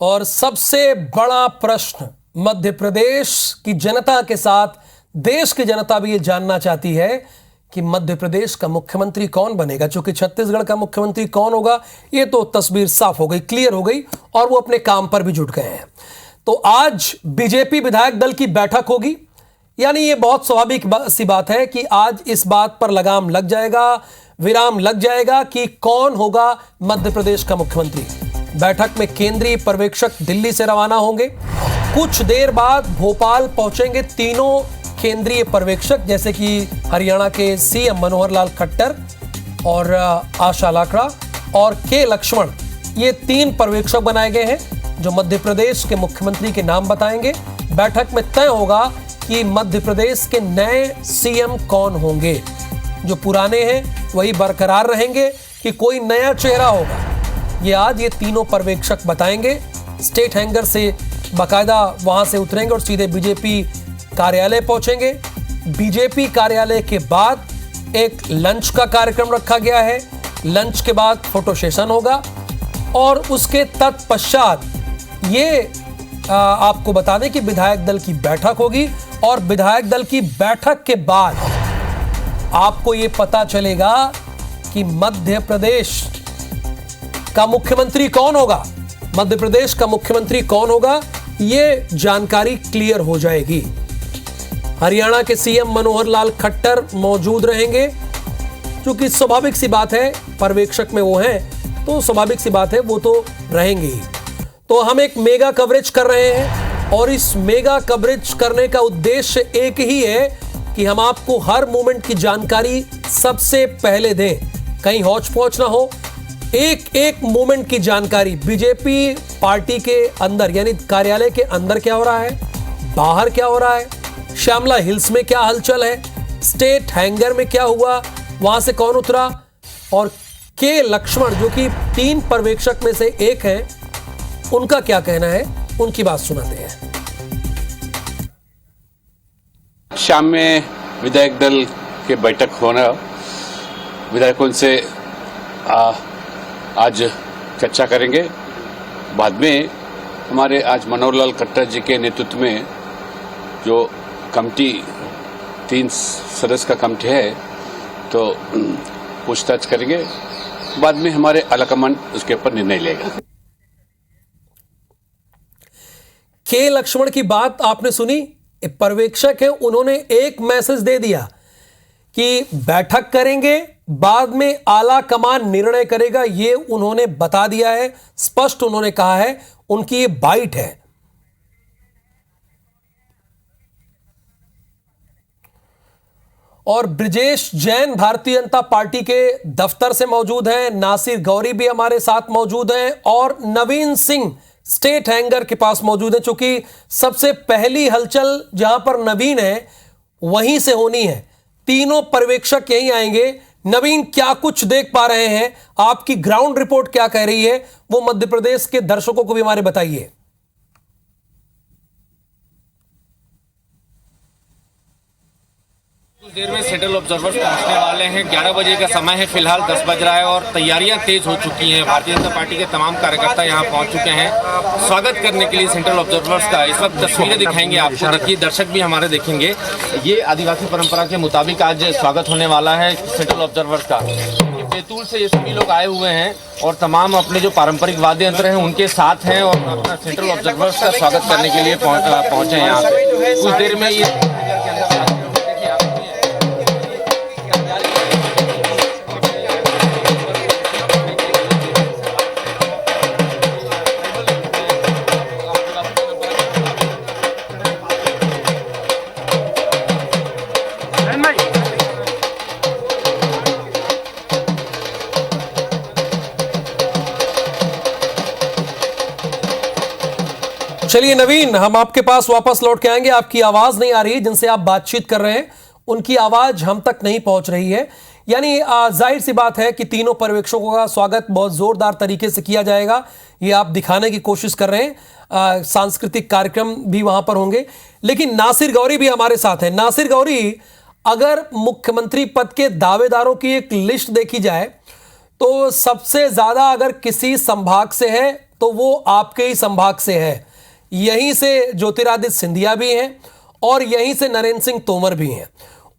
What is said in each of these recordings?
और सबसे बड़ा प्रश्न मध्य प्रदेश की जनता के साथ देश की जनता भी ये जानना चाहती है कि मध्य प्रदेश का मुख्यमंत्री कौन बनेगा। चूंकि छत्तीसगढ़ का मुख्यमंत्री कौन होगा ये तो तस्वीर साफ हो गई, क्लियर हो गई और वो अपने काम पर भी जुट गए हैं। तो आज बीजेपी विधायक दल की बैठक होगी, यानी ये बहुत स्वाभाविक सी बात है कि आज इस बात पर लगाम लग जाएगा, विराम लग जाएगा कि कौन होगा मध्य प्रदेश का मुख्यमंत्री। बैठक में केंद्रीय पर्यवेक्षक दिल्ली से रवाना होंगे। कुछ देर बाद भोपाल पहुंचेंगे तीनों केंद्रीय पर्यवेक्षक, जैसे कि हरियाणा के सीएम मनोहर लाल खट्टर और आशा लाकड़ा और के लक्ष्मण। ये 3 पर्यवेक्षक बनाए गए हैं जो मध्य प्रदेश के मुख्यमंत्री के नाम बताएंगे। बैठक में तय होगा कि मध्य प्रदेश के नए सीएम कौन होंगे। जो पुराने हैं वही बरकरार रहेंगे कि कोई नया चेहरा होगा, ये आज ये तीनों पर्यवेक्षक बताएंगे। स्टेट हैंगर से बाकायदा वहां से उतरेंगे और सीधे बीजेपी कार्यालय पहुंचेंगे। बीजेपी कार्यालय के बाद एक लंच का कार्यक्रम रखा गया है। लंच के बाद फोटो सेशन होगा और उसके तत्पश्चात ये आपको बता दें कि विधायक दल की बैठक होगी और विधायक दल की बैठक के बाद आपको ये पता चलेगा कि मध्य प्रदेश का मुख्यमंत्री कौन होगा। मध्य प्रदेश का मुख्यमंत्री कौन होगा ये जानकारी क्लियर हो जाएगी। हरियाणा के सीएम मनोहर लाल खट्टर मौजूद रहेंगे, क्योंकि स्वाभाविक सी बात है, पर्यवेक्षक में वो हैं तो स्वाभाविक सी बात है वो तो रहेंगे ही। तो हम एक मेगा कवरेज कर रहे हैं और इस मेगा कवरेज करने का उद्देश्य एक ही है कि हम आपको हर मोमेंट की जानकारी सबसे पहले दें, कहीं हौच पौच ना हो। एक एक मोमेंट की जानकारी बीजेपी पार्टी के अंदर, यानी कार्यालय के अंदर क्या हो रहा है, बाहर क्या हो रहा है, श्यामला हिल्स में क्या हलचल है, स्टेट हैंगर में क्या हुआ, वहां से कौन उतरा, और के लक्ष्मण जो कि 3 पर्यवेक्षक में से एक हैं, उनका क्या कहना है, उनकी बात सुनाते हैं। शाम में विधायक दल के बैठक होना, विधायकों से आज चर्चा करेंगे। बाद में हमारे आज मनोहर लाल खट्टर जी के नेतृत्व में जो कमेटी 3 सदस्य का कमेटी है तो पूछताछ करेंगे। बाद में हमारे आलाकमान उसके ऊपर निर्णय लेगा। के लक्ष्मण की बात आपने सुनी, पर्यवेक्षक है, उन्होंने एक मैसेज दे दिया कि बैठक करेंगे, बाद में आला कमान निर्णय करेगा। ये उन्होंने बता दिया है, स्पष्ट उन्होंने कहा है, उनकी ये बाइट है। और ब्रिजेश जैन भारतीय जनता पार्टी के दफ्तर से मौजूद हैं, नासिर गौरी भी हमारे साथ मौजूद हैं और नवीन सिंह स्टेट हैंगर के पास मौजूद है। चूंकि सबसे पहली हलचल जहां पर नवीन है वहीं से होनी है, तीनों पर्यवेक्षक यहीं आएंगे। नवीन, क्या कुछ देख पा रहे हैं, आपकी ग्राउंड रिपोर्ट क्या कह रही है, वो मध्य प्रदेश के दर्शकों को भी हमारे बताइए। कुछ देर में सेंट्रल ऑब्जर्वर्स पहुंचने वाले हैं। 11 बजे का समय है, फिलहाल 10 बज रहा है और तैयारियां तेज हो चुकी हैं। भारतीय जनता पार्टी के तमाम कार्यकर्ता यहां पहुंच चुके हैं स्वागत करने के लिए सेंट्रल ऑब्जर्वर्स का। इस वक्त तस्वीरें दिखाएंगे आपको, देखिए दर्शक भी हमारे देखेंगे। ये आदिवासी परंपरा के मुताबिक आज स्वागत होने वाला है सेंट्रल ऑब्जर्वर्स का। बैतूल से ये सभी लोग आए हुए हैं और तमाम अपने जो पारंपरिक वाद्य यंत्र हैं उनके साथ हैं और अपना सेंट्रल ऑब्जर्वर्स का स्वागत करने के लिए पहुंचे हैं यहाँ पे। कुछ देर में ये चलिए नवीन, हम आपके पास वापस लौट के आएंगे। आपकी आवाज नहीं आ रही है, जिनसे आप बातचीत कर रहे हैं उनकी आवाज हम तक नहीं पहुंच रही है। यानी जाहिर सी बात है कि तीनों पर्यवेक्षकों का स्वागत बहुत जोरदार तरीके से किया जाएगा, ये आप दिखाने की कोशिश कर रहे हैं। सांस्कृतिक कार्यक्रम भी वहां पर होंगे। लेकिन नासिर गौरी भी हमारे साथ हैं। नासिर गौरी, अगर मुख्यमंत्री पद के दावेदारों की एक लिस्ट देखी जाए तो सबसे ज्यादा अगर किसी संभाग से है तो वो आपके ही संभाग से है। यहीं से ज्योतिरादित्य सिंधिया भी हैं और यहीं से नरेंद्र सिंह तोमर भी हैं।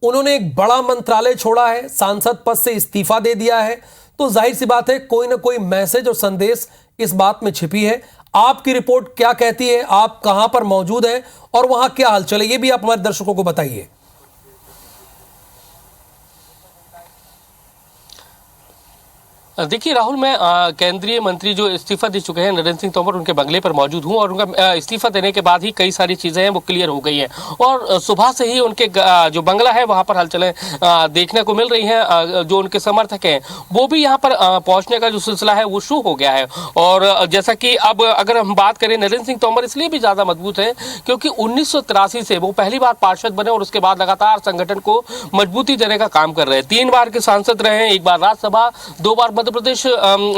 उन्होंने एक बड़ा मंत्रालय छोड़ा है, सांसद पद से इस्तीफा दे दिया है, तो जाहिर सी बात है कोई ना कोई मैसेज और संदेश इस बात में छिपी है। आपकी रिपोर्ट क्या कहती है? आप कहां पर मौजूद हैं और वहां क्या हालचाल है, ये भी आप हमारे दर्शकों को बताइए। देखिए राहुल, मैं केंद्रीय मंत्री जो इस्तीफा दे चुके हैं नरेंद्र सिंह तोमर, उनके बंगले पर मौजूद हूं और उनका इस्तीफा देने के बाद ही कई सारी चीज़ें हैं वो क्लियर हो गई हैं और सुबह से ही उनके जो बंगला है वहां पर हलचलें देखने को मिल रही हैं। जो उनके समर्थक हैं वो भी यहां पर पहुंचने का जो सिलसिला है वो शुरू हो गया है। और जैसा कि अब अगर हम बात करें, नरेंद्र सिंह तोमर इसलिए भी ज़्यादा मजबूत है क्योंकि 1983 से वो पहली बार पार्षद बने और उसके बाद लगातार संगठन को मजबूती देने का काम कर रहे हैं। 3 बार के सांसद रहे हैं, 1 बार राज्यसभा, 2 बार मध्य प्रदेश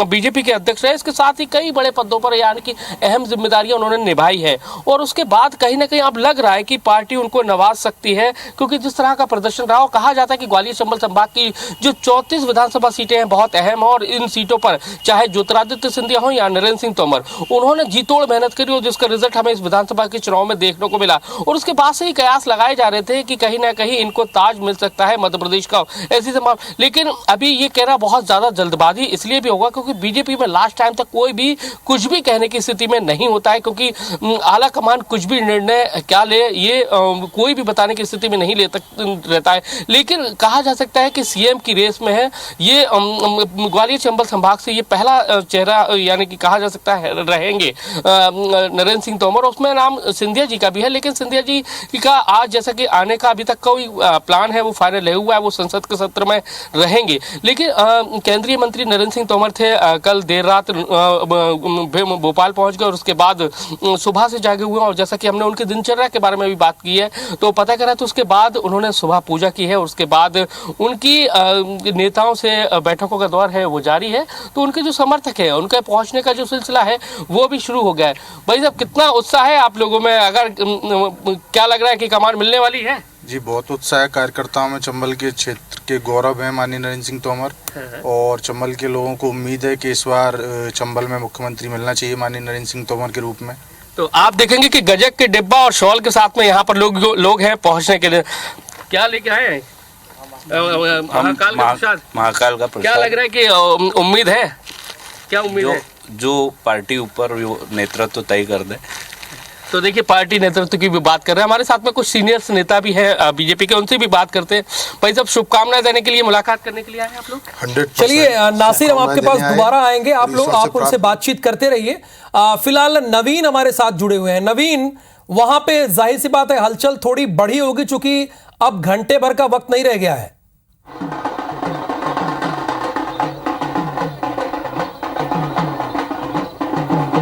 बीजेपी के अध्यक्ष रहे। इसके साथ ही कई बड़े पदों पर यानी कि अहम जिम्मेदारियां उन्होंने निभाई है और उसके बाद कहीं ना कहीं अब लग रहा है कि पार्टी उनको नवाज सकती है, क्योंकि जिस तरह का प्रदर्शन रहा, कहा जाता है कि ग्वालियर चंबल संभाग की जो 34 विधानसभा सीटें हैं बहुत अहम है और इन सीटों पर चाहे ज्योतिरादित्य सिंधिया हो या नरेंद्र सिंह तोमर, उन्होंने जी तोड़ मेहनत करी और जिसका रिजल्ट हमें इस विधानसभा के चुनाव में देखने को मिला। और उसके बाद से ही कयास लगाए जा रहे थे कि कहीं ना कहीं इनको ताज मिल सकता है मध्य प्रदेश का, ऐसी तमाम। लेकिन अभी ये कहना बहुत ज्यादा जल्दबाजी इसलिए भी होगा क्योंकि बीजेपी में लास्ट टाइम तक कोई भी कुछ भी कहने की स्थिति में नहीं होता है, क्योंकि आला कमान कुछ भी निर्णय क्या ले ये कोई भी बताने की स्थिति में नहीं रहता है। लेकिन कहा जा सकता है कि सीएम की रेस में है ये ग्वालियर चंबल संभाग से ये पहला चेहरा यानी कि कहा जा सकता है रहेंगे नरेंद्र सिंह तोमर। उसमें नाम सिंधिया जी का भी है, लेकिन सिंधिया जी का आज जैसा कि आने का अभी तक कोई प्लान है वो फाइनल नहीं हुआ है, वो संसद के सत्र में रहेंगे। लेकिन केंद्रीय मंत्री नरेंद्र सिंह तोमर थे कल देर रात भोपाल पहुंच गए और उसके बाद सुबह से जागे हुए और जैसा कि हमने उनकी दिनचर्या के बारे में भी बात की है तो पता करा तो उसके बाद उन्होंने सुबह पूजा की है और उसके बाद उनकी नेताओं से बैठकों का दौर है वो जारी है। तो उनके जो समर्थक है उनके पहुंचने का जो सिलसिला है वो भी शुरू हो गया है। भाई साहब, कितना उत्साह है आप लोगों में? अगर क्या लग रहा है कि कमान मिलने वाली है? जी, बहुत उत्साह है कार्यकर्ताओं में। चंबल के क्षेत्र के गौरव है माननीय नरेंद्र सिंह तोमर और चंबल के लोगों को उम्मीद है कि इस बार चंबल में मुख्यमंत्री मिलना चाहिए माननीय नरेंद्र सिंह तोमर के रूप में। तो आप देखेंगे कि गजक के डिब्बा और शॉल के साथ में यहाँ पर लोग हैं पहुँचने के लिए। क्या लेके आए हैं? महाकाल का प्रसाद। महाकाल का प्रसाद। क्या लग रहा है कि उम्मीद है? क्या उम्मीद है? जो पार्टी ऊपर नेतृत्व तय कर दे। तो देखिए, पार्टी नेतृत्व की भी बात कर रहे हैं। हमारे साथ में कुछ सीनियर्स नेता भी हैं बीजेपी के, उनसे भी बात करते हैं। भाई साहब, शुभकामनाएं देने के लिए, मुलाकात करने के लिए आए आप लोग? 100%। चलिए नासिर, हम आपके पास दोबारा आएंगे, आप उनसे बातचीत करते रहिए। फिलहाल नवीन हमारे साथ जुड़े हुए हैं। नवीन, वहां पे जाहिर सी बात है हलचल थोड़ी बढ़ी होगी चूंकि अब घंटे भर का वक्त नहीं रह गया है।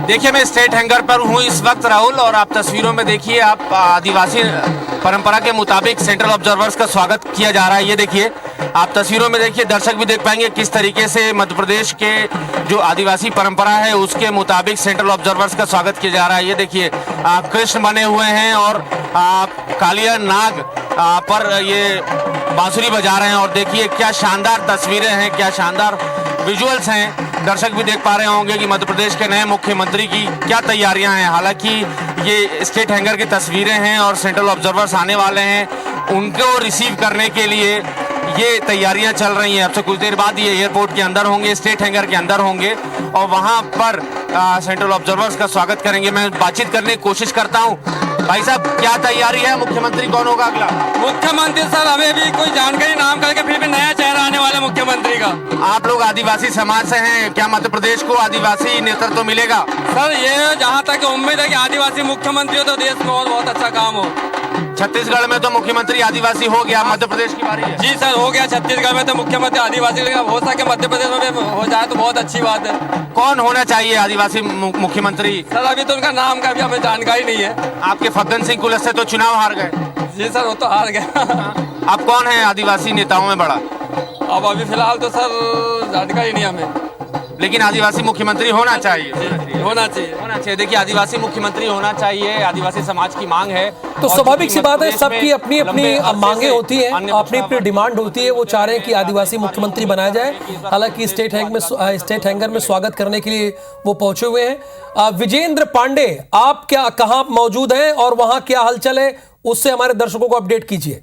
देखिए, मैं स्टेट हैंगर पर हूँ इस वक्त राहुल, और आप तस्वीरों में देखिए, आप आदिवासी परंपरा के मुताबिक सेंट्रल ऑब्जर्वर्स का स्वागत किया जा रहा है। ये देखिए, आप तस्वीरों में देखिए, दर्शक भी देख पाएंगे किस तरीके से मध्य प्रदेश के जो आदिवासी परंपरा है उसके मुताबिक सेंट्रल ऑब्जर्वर्स का स्वागत किया जा रहा है। ये देखिए, कृष्ण बने हुए हैं और कालिया नाग पर ये बांसुरी बजा रहे हैं और देखिए क्या शानदार तस्वीरें हैं, क्या शानदार विजुअल्स हैं। दर्शक भी देख पा रहे होंगे कि मध्य प्रदेश के नए मुख्यमंत्री की क्या तैयारियां हैं। हालांकि ये स्टेट हैंगर की तस्वीरें हैं और सेंट्रल ऑब्जर्वर्स आने वाले हैं, उनको रिसीव करने के लिए ये तैयारियां चल रही हैं। अब से कुछ देर बाद ये एयरपोर्ट के अंदर होंगे, स्टेट हैंगर के अंदर होंगे और वहां पर सेंट्रल ऑब्जर्वर्स का स्वागत करेंगे। मैं बातचीत करने की कोशिश करता हूं। भाई साहब, क्या तैयारी है? मुख्यमंत्री कौन होगा अगला? मुख्यमंत्री सर हमें भी कोई जानकारी नाम करके फिर भी नया चेहरा आने वाला मुख्यमंत्री का। आप लोग आदिवासी समाज से हैं, क्या मध्य प्रदेश को आदिवासी नेतृत्व मिलेगा? सर ये जहाँ तक उम्मीद है कि आदिवासी मुख्यमंत्री हो तो देश में और बहुत अच्छा काम हो। छत्तीसगढ़ में तो मुख्यमंत्री आदिवासी हो गया, मध्य प्रदेश की बारी है। जी सर, हो गया छत्तीसगढ़ में तो मुख्यमंत्री आदिवासी, लेकिन हो सके मध्य प्रदेश में हो जाए तो बहुत अच्छी बात है। कौन होना चाहिए आदिवासी मुख्यमंत्री? सर अभी तो उनका नाम का भी हमें जानकारी नहीं है। आपके फग्गन सिंह कुलस्ते तो चुनाव हार गए। जी सर, वो तो हार गया। अब कौन है आदिवासी नेताओं में बड़ा? अब अभी फिलहाल तो सर जानकारी नहीं हमें, लेकिन आदिवासी मुख्यमंत्री होना चाहिए। होना चाहिए। देखिए, आदिवासी मुख्यमंत्री होना चाहिए, आदिवासी समाज की मांग है। तो स्वाभाविक सी बात है, सबकी अपनी अपनी मांगे होती हैं, अपनी अपनी डिमांड होती है। वो चाह रहे हैं कि आदिवासी मुख्यमंत्री बनाया जाए। हालांकि स्टेट हैंगर में स्वागत करने के लिए वो पहुंचे हुए हैं। विजेंद्र पांडे, आप क्या कहां मौजूद हैं और वहां क्या हलचल है, उससे हमारे दर्शकों को अपडेट कीजिए।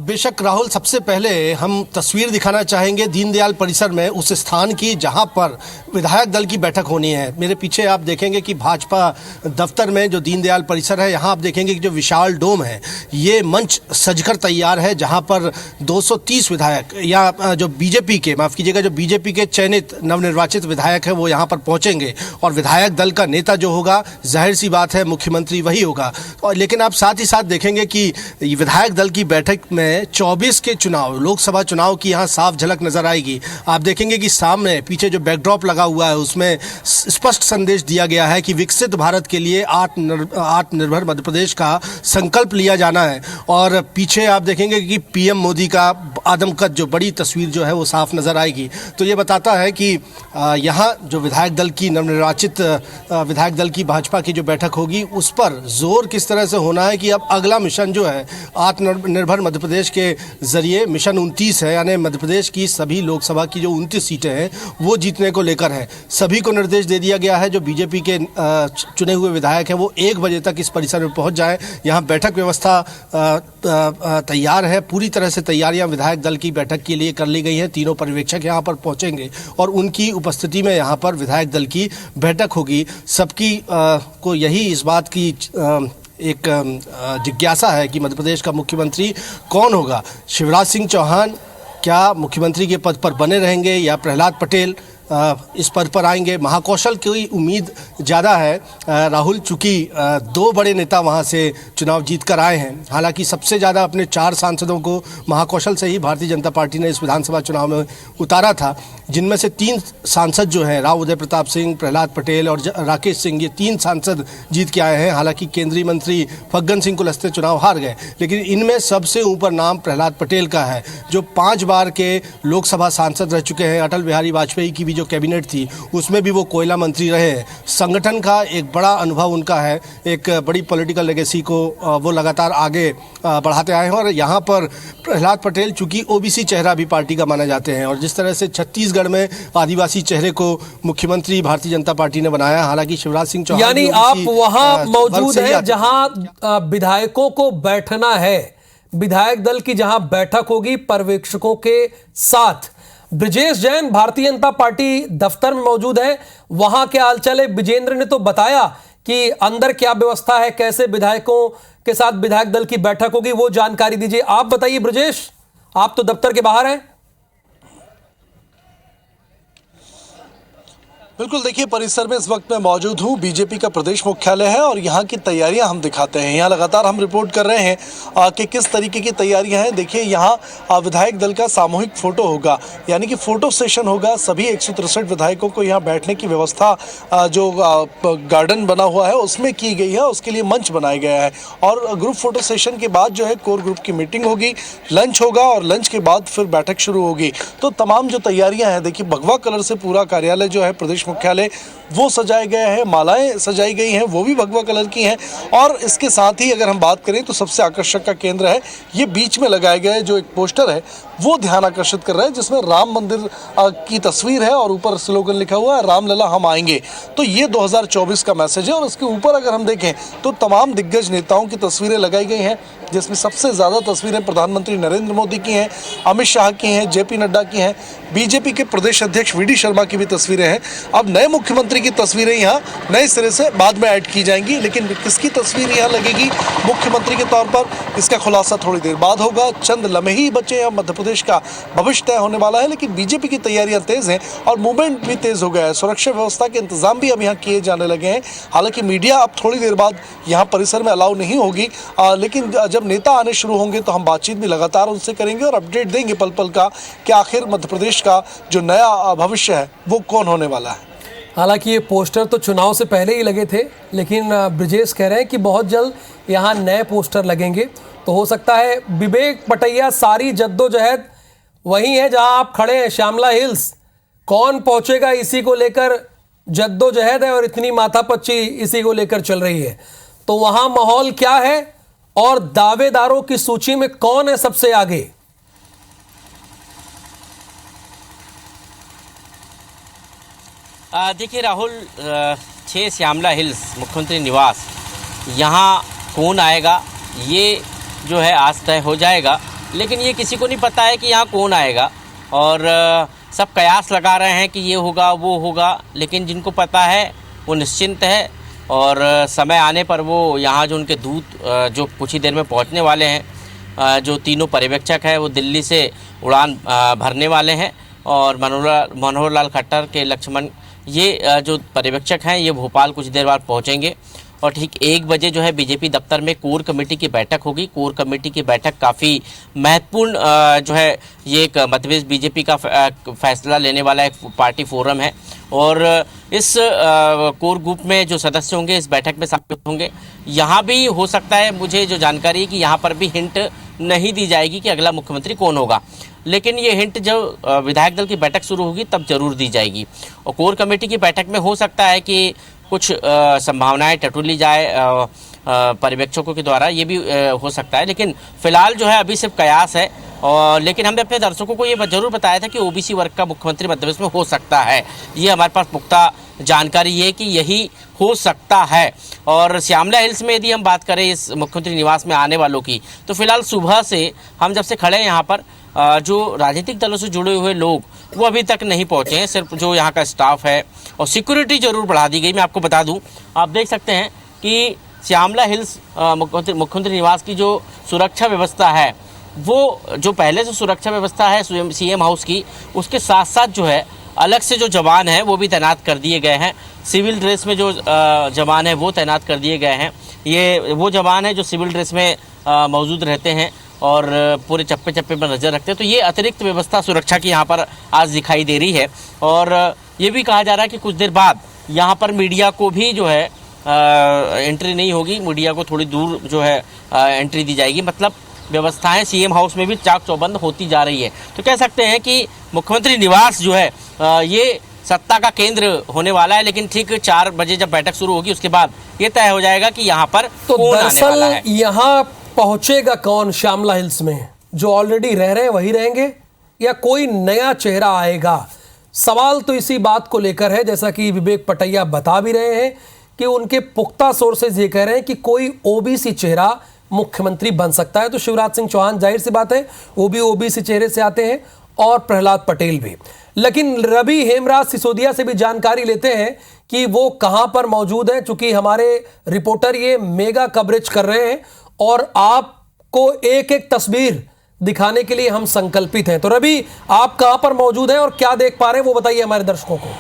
बेशक राहुल, सबसे पहले हम तस्वीर दिखाना चाहेंगे दीनदयाल परिसर में, उस स्थान की जहां पर विधायक दल की बैठक होनी है। मेरे पीछे आप देखेंगे कि भाजपा दफ्तर में जो दीनदयाल परिसर है, यहां आप देखेंगे कि जो विशाल डोम है, ये मंच सजकर तैयार है, जहां पर 230 विधायक या जो बीजेपी के, माफ़ कीजिएगा, जो बीजेपी के चयनित नवनिर्वाचित विधायक है वो यहाँ पर पहुँचेंगे। और विधायक दल का नेता जो होगा, जाहिर सी बात है मुख्यमंत्री वही होगा। और लेकिन आप साथ ही साथ देखेंगे कि विधायक दल की बैठक में 24 के चुनाव, लोकसभा चुनाव की यहाँ साफ झलक नजर आएगी। आप देखेंगे कि सामने पीछे जो बैकड्रॉप लगा हुआ है, उसमें स्पष्ट संदेश दिया गया है कि विकसित भारत के लिए आत्मनिर्भर मध्य प्रदेश का संकल्प लिया जाना है। और पीछे आप देखेंगे कि पीएम मोदी का आदमकद जो बड़ी तस्वीर जो है वो साफ नजर आएगी। तो ये बताता है कि यहाँ जो विधायक दल की नवनिर्वाचित विधायक दल की भाजपा की जो बैठक होगी, उस पर जोर किस तरह से होना है कि अब अगला मिशन जो है आत्मनिर्भर मध्य प्रदेश के जरिए, मिशन 29 है, यानी मध्य प्रदेश की सभी लोकसभा की जो 29 सीटें हैं वो जीतने को लेकर है। सभी को निर्देश दे दिया गया है, जो बीजेपी के चुने हुए विधायक हैं वो 1 बजे तक इस परिसर में पहुंच जाएं। यहाँ बैठक व्यवस्था तैयार है, पूरी तरह से तैयारियां विधायक दल की बैठक के लिए कर ली गई हैं। तीनों पर्यवेक्षक यहाँ पर पहुंचेंगे और उनकी उपस्थिति में यहाँ पर विधायक दल की बैठक होगी। सबकी को यही इस बात की एक जिज्ञासा है कि मध्य प्रदेश का मुख्यमंत्री कौन होगा। शिवराज सिंह चौहान क्या मुख्यमंत्री के पद पर बने रहेंगे या प्रहलाद पटेल इस पद पर आएंगे? महाकौशल की उम्मीद ज़्यादा है राहुल, चूँकि 2 बड़े नेता वहाँ से चुनाव जीत कर आए हैं। हालांकि सबसे ज़्यादा अपने 4 सांसदों को महाकौशल से ही भारतीय जनता पार्टी ने इस विधानसभा चुनाव में उतारा था, जिनमें से 3 सांसद जो हैं, राव उदय प्रताप सिंह, प्रहलाद पटेल और राकेश सिंह, ये 3 सांसद जीत के आए हैं। हालांकि केंद्रीय मंत्री फग्गन सिंह कुलस्ते चुनाव हार गए, लेकिन इनमें सबसे ऊपर नाम प्रहलाद पटेल का है, जो 5 बार के लोकसभा सांसद रह चुके हैं। अटल बिहारी वाजपेयी की भी जो कैबिनेट थी उसमें भी वो कोयला मंत्री रहे हैं। संगठन का एक बड़ा अनुभव उनका है, एक बड़ी पॉलिटिकल लेगेसी को वो लगातार आगे बढ़ाते आए हैं। और यहाँ पर प्रहलाद पटेल चूंकि ओबीसी चेहरा भी पार्टी का माने जाते हैं, और जिस तरह से छत्तीसगढ़ में आदिवासी चेहरे को मुख्यमंत्री भारतीय जनता पार्टी ने बनाया, हालांकि शिवराज सिंह चौहान, यानी आप वहां मौजूद हैं जहां विधायकों को बैठना है, विधायक दल की जहां बैठक होगी पर्यवेक्षकों के साथ। ब्रजेश जैन भारतीय जनता पार्टी दफ्तर में मौजूद है, वहां क्या हालचाल है? विजेंद्र ने तो बताया कि अंदर क्या व्यवस्था है, कैसे विधायकों के साथ विधायक दल की बैठक होगी, वो जानकारी दीजिए। आप बताइए ब्रजेश, आप तो दफ्तर के बाहर हैं। बिल्कुल, देखिए परिसर में इस वक्त मैं मौजूद हूँ, बीजेपी का प्रदेश मुख्यालय है और यहाँ की तैयारियाँ हम दिखाते हैं। यहाँ लगातार हम रिपोर्ट कर रहे हैं कि किस तरीके की तैयारियाँ हैं। देखिए यहाँ विधायक दल का सामूहिक फोटो होगा, यानी कि फोटो सेशन होगा। सभी 163 विधायकों को यहाँ बैठने की व्यवस्था जो गार्डन बना हुआ है उसमें की गई है, उसके लिए मंच बनाया गया है। और ग्रुप फोटो सेशन के बाद जो है कोर ग्रुप की मीटिंग होगी, लंच होगा और लंच के बाद फिर बैठक शुरू होगी। तो तमाम जो तैयारियाँ हैं, देखिए भगवा कलर से पूरा कार्यालय जो है प्रदेश मुख्यालय वो सजाया गया है, मालाएं सजाई गई हैं वो भी भगवा कलर की हैं। और इसके साथ ही अगर हम बात करें तो सबसे आकर्षक का केंद्र है ये बीच में लगाया गया है जो एक पोस्टर है, वो ध्यान आकर्षित कर रहा है, जिसमें राम मंदिर की तस्वीर है और ऊपर स्लोगन लिखा हुआ है, राम लला हम आएंगे। तो ये 2024 का मैसेज है। और इसके ऊपर अगर हम देखें तो तमाम दिग्गज नेताओं की तस्वीरें लगाई गई हैं, जिसमें सबसे ज़्यादा तस्वीरें प्रधानमंत्री नरेंद्र मोदी की हैं, अमित शाह की हैं, जेपी नड्डा की हैं, बीजेपी के प्रदेश अध्यक्ष वीडी शर्मा की भी तस्वीरें हैं। अब नए मुख्यमंत्री की तस्वीरें यहाँ नए सिरे से बाद में ऐड की जाएंगी, लेकिन किसकी तस्वीर यहाँ लगेगी मुख्यमंत्री के तौर पर, इसका खुलासा थोड़ी देर बाद होगा। चंद लम्हे ही बचे हैं, मध्य प्रदेश का भविष्य तय होने वाला है। लेकिन बीजेपी की तैयारियां तेज हैं और मूवमेंट भी तेज हो गया है। सुरक्षा व्यवस्था के इंतजाम भी अब यहाँ किए जाने लगे हैं। हालांकि मीडिया अब थोड़ी देर बाद यहाँ परिसर में अलाउ नहीं होगी, लेकिन जब नेता आने शुरू होंगे तो हम बातचीत भी लगातार उनसे करेंगे और अपडेट देंगे पल पल का कि आखिर मध्य प्रदेश का जो नया भविष्य है वो कौन होने वाला है। हालांकि ये पोस्टर तो चुनाव से पहले ही लगे थे, लेकिन ब्रजेश कह रहे हैं कि बहुत जल्द यहाँ नए पोस्टर लगेंगे। तो हो सकता है विवेक पटैया सारी जद्दोजहद वहीं है जहां आप खड़े हैं, श्यामला हिल्स। कौन पहुंचेगा इसी को लेकर जद्दोजहद है और इतनी माथापच्ची इसी को लेकर चल रही है, तो वहां माहौल क्या है और दावेदारों की सूची में कौन है सबसे आगे? देखिए राहुल, 6 श्यामला हिल्स मुख्यमंत्री निवास, यहाँ कौन आएगा ये जो है आज तय हो जाएगा, लेकिन ये किसी को नहीं पता है कि यहाँ कौन आएगा। और सब कयास लगा रहे हैं कि ये होगा वो होगा, लेकिन जिनको पता है वो निश्चिंत है और समय आने पर वो यहाँ जो उनके दूत जो कुछ ही देर में पहुँचने वाले हैं, जो तीनों पर्यवेक्षक हैं वो दिल्ली से उड़ान भरने वाले हैं और मनोहर लाल खट्टर के लक्ष्मण ये जो पर्यवेक्षक हैं ये भोपाल कुछ देर बाद पहुँचेंगे और ठीक 1 बजे जो है बीजेपी दफ्तर में कोर कमेटी की बैठक होगी। कोर कमेटी की बैठक काफ़ी महत्वपूर्ण जो है ये एक मध्यप्रदेश बीजेपी का फैसला लेने वाला एक पार्टी फोरम है और इस कोर ग्रुप में जो सदस्य होंगे इस बैठक में शामिल होंगे। यहाँ भी हो सकता है, मुझे जो जानकारी है कि यहाँ पर भी हिंट नहीं दी जाएगी कि अगला मुख्यमंत्री कौन होगा, लेकिन ये हिंट जब विधायक दल की बैठक शुरू होगी तब जरूर दी जाएगी। और कोर कमेटी की बैठक में हो सकता है कि कुछ संभावनाएं टटोली जाए पर्यवेक्षकों के द्वारा, ये भी हो सकता है, लेकिन फिलहाल जो है अभी सिर्फ कयास है। और लेकिन हमने अपने दर्शकों को ये जरूर बताया था कि ओबीसी वर्ग का मुख्यमंत्री मध्य प्रदेश में हो सकता है, ये हमारे पास पुख्ता जानकारी है कि यही हो सकता है। और श्यामला हिल्स में यदि हम बात करें इस मुख्यमंत्री निवास में आने वालों की, तो फिलहाल सुबह से हम जब से खड़े हैं यहाँ पर जो राजनीतिक दलों से जुड़े हुए लोग वो अभी तक नहीं पहुँचे हैं, सिर्फ जो यहाँ का स्टाफ है और सिक्योरिटी जरूर बढ़ा दी गई। मैं आपको बता दूँ, आप देख सकते हैं कि श्यामला हिल्स मुख्यमंत्री निवास की जो सुरक्षा व्यवस्था है वो जो पहले से सुरक्षा व्यवस्था है सीएम हाउस की, उसके साथ साथ जो है अलग से जो जवान हैं वो भी तैनात कर दिए गए हैं। सिविल ड्रेस में जो जवान है वो तैनात कर दिए गए हैं। ये वो जवान हैं जो सिविल ड्रेस में मौजूद रहते हैं और पूरे चप्पे चप्पे पर नज़र रखते हैं। तो ये अतिरिक्त व्यवस्था सुरक्षा की यहाँ पर आज दिखाई दे रही है। और ये भी कहा जा रहा है कि कुछ देर बाद यहाँ पर मीडिया को भी जो है एंट्री नहीं होगी, मीडिया को थोड़ी दूर जो है एंट्री दी जाएगी। मतलब व्यवस्थाएं सीएम हाउस में भी चाक चौबंद होती जा रही है। तो कह सकते हैं कि मुख्यमंत्री निवास जो है ये सत्ता का केंद्र होने वाला है, लेकिन ठीक 4 बजे जब बैठक शुरू होगी उसके बाद ये तय हो जाएगा कि यहाँ पर तो कौन आने वाला है। यहाँ पहुंचेगा कौन? श्यामला हिल्स में जो ऑलरेडी रह रहे हैं वही रहेंगे या कोई नया चेहरा आएगा? सवाल तो इसी बात को लेकर है, जैसा कि विवेक पटैया बता भी रहे हैं कि उनके पुख्ता सोर्सेज ये कह रहे हैं कि कोई ओबीसी चेहरा मुख्यमंत्री बन सकता है। तो शिवराज सिंह चौहान जाहिर सी बात है वो भी ओबीसी चेहरे से आते हैं और प्रहलाद पटेल भी, लेकिन रवि हेमराज सिसोदिया से भी जानकारी लेते हैं कि वो कहां पर मौजूद हैं, चूंकि हमारे रिपोर्टर ये मेगा कवरेज कर रहे हैं और आपको एक एक तस्वीर दिखाने के लिए हम संकल्पित हैं। तो रवि, आप कहां पर मौजूद हैं और क्या देख पा रहे हैं वो बताइए हमारे दर्शकों को।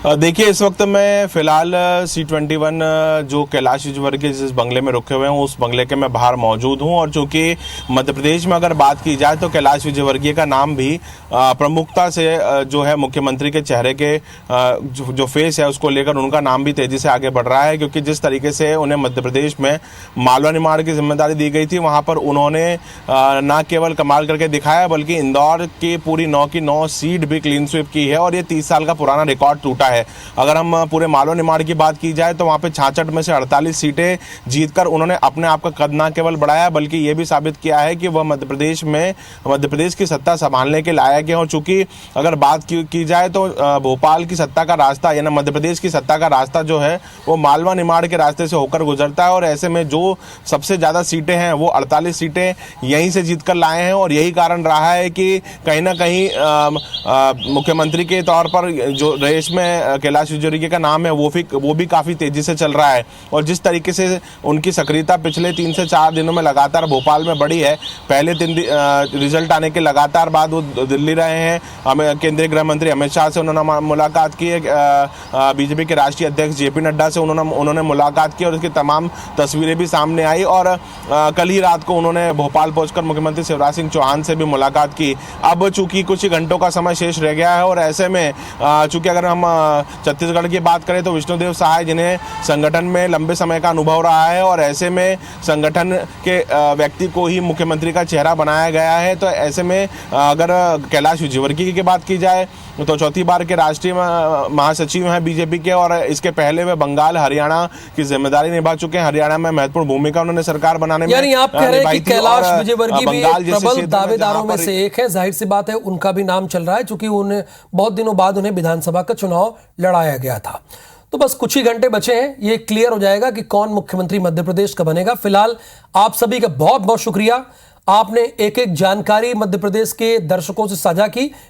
देखिए, इस वक्त मैं फिलहाल C21 जो कैलाश विजयवर्गीय जिस बंगले में रुके हुए हैं उस बंगले के मैं बाहर मौजूद हूं। और चूंकि मध्य प्रदेश में अगर बात की जाए तो कैलाश विजयवर्गीय का नाम भी प्रमुखता से जो है मुख्यमंत्री के चेहरे के जो फेस है उसको लेकर उनका नाम भी तेजी से आगे बढ़ रहा है, क्योंकि जिस तरीके से उन्हें मध्य प्रदेश में मालवा निर्माण की जिम्मेदारी दी गई थी वहाँ पर उन्होंने न केवल कमाल करके दिखाया बल्कि इंदौर की पूरी 9 की 9 सीट भी क्लीन स्वीप की है और ये 30 साल का पुराना रिकॉर्ड टूटा है। अगर हम पूरे मालवा निमाड़ की बात की जाए तो वहां पे 66 में से 48 सीटें जीतकर उन्होंने अपने आप का कद न केवल बढ़ाया बल्कि ये भी साबित किया है कि वह मध्य प्रदेश की सत्ता संभालने के लायक है। और चूंकि अगर बात की जाए तो भोपाल की सत्ता का रास्ता यानी मध्य प्रदेश की सत्ता का रास्ता जो है वो मालवा निमाड़ के रास्ते से होकर गुजरता है और ऐसे में जो सबसे ज्यादा सीटें हैं वो 48 सीटें यहीं से जीतकर लाए हैं। और यही कारण रहा है कि कहीं ना कहीं मुख्यमंत्री के तौर पर जो रेस में कैलाश विजयवर्गीय का नाम है वो भी काफी तेजी से चल रहा है। और जिस तरीके से उनकी सक्रियता पिछले 3 से 4 दिनों में लगातार भोपाल में बढ़ी है, पहले 3 रिजल्ट आने के लगातार बाद वो दिल्ली रहे हैं, केंद्रीय गृह मंत्री अमित शाह से उन्होंने मुलाकात की है, बीजेपी के राष्ट्रीय अध्यक्ष जेपी नड्डा से उन्होंने मुलाकात की और उसकी तमाम तस्वीरें भी सामने आई। और कल ही रात को उन्होंने भोपाल पहुंचकर मुख्यमंत्री शिवराज सिंह चौहान से भी मुलाकात की। अब चूंकि कुछ ही घंटों का समय शेष रह गया है और ऐसे में चूंकि अगर हम छत्तीसगढ़ की बात करें तो विष्णुदेव सहाय, जिन्हें संगठन में लंबे समय का अनुभव रहा है और ऐसे में संगठन के व्यक्ति को ही मुख्यमंत्री का चेहरा बनाया गया है। तो ऐसे में अगर कैलाश विजयवर्गीय की बात की जाए तो चौथी बार के राष्ट्रीय महासचिव हैं बीजेपी के, और इसके पहले वे बंगाल हरियाणा की जिम्मेदारी निभा चुके हैं। हरियाणा में महत्वपूर्ण भूमिका उन्होंने सरकार बनाने में यानी आप कह रहे हैं कि कैलाश विजयवर्गीय भी बंगाल जैसे प्रबल क्षेत्र दावेदारों में से एक है। जाहिर सी बात है उनका भी नाम चल रहा है, क्योंकि उन्हें बहुत दिनों बाद उन्हें विधानसभा का चुनाव लड़ाया गया था। तो बस कुछ ही घंटे बचे हैं, ये क्लियर हो जाएगा कि कौन मुख्यमंत्री मध्य प्रदेश का बनेगा। फिलहाल आप सभी का बहुत बहुत शुक्रिया, आपने एक एक जानकारी मध्य प्रदेश के दर्शकों से साझा की।